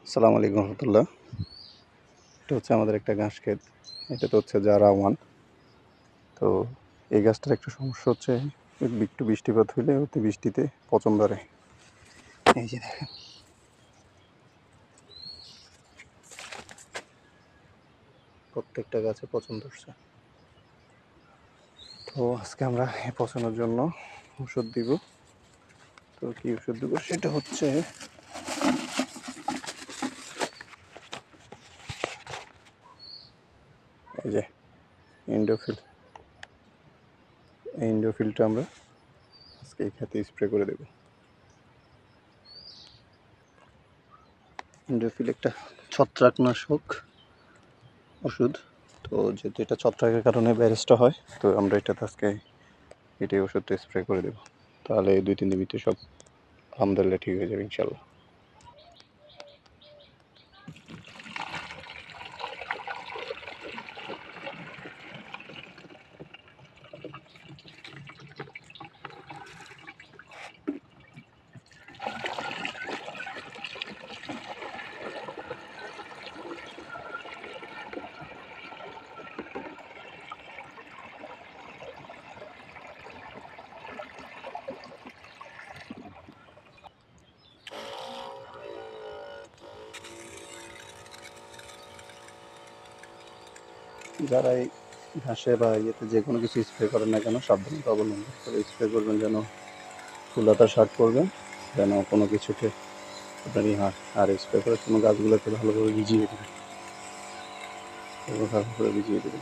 আসসালামু আলাইকুম রহমতুল্লাহ। এটা হচ্ছে আমাদের একটা ঘাস ক্ষেত। এটা তো হচ্ছে জারা ওয়ান। তো এই গাছটার একটা সমস্যা হচ্ছে একটু বৃষ্টিপাত হইলে অতি বৃষ্টিতে পচন ধরে। এই যে দেখেন, প্রত্যেকটা গাছে পচন ধরছে। তো আজকে আমরা এই পচনের জন্য ওষুধ দিব। তো কি ওষুধ দিব সেটা হচ্ছে এই যে ইন্ডোফিল। এই ইন্ডোফিলটা আমরা আজকে এই খেতে স্প্রে করে দেব। ইন্ডোফিল একটা ছত্রাকনাশক ওষুধ। তো যেহেতু এটা ছত্রাকের কারণে ব্যারেজটা হয়, তো আমরা এটাতে আজকে এটাই ওষুধটা স্প্রে করে দেবো। তাহলে 2-3 দিন ভিতরে সব আলহামদুলিল্লাহ ঠিক হয়ে যাবে ইনশাল্লাহ। যারা এই ঘাসে বা ইয়েতে যে কোনো কিছু স্প্রে করেন না কেন, সাবধানতা অবলম্বন করে স্প্রে করবেন, যেন ফুলাতা শার্ট করবেন, যেন কোনো কিছুতে আপনার আর স্প্রে করে কোনো গাছগুলোকে ভালোভাবে ভিজিয়ে দেবেন, ভালো করে ভিজিয়ে দেবেন।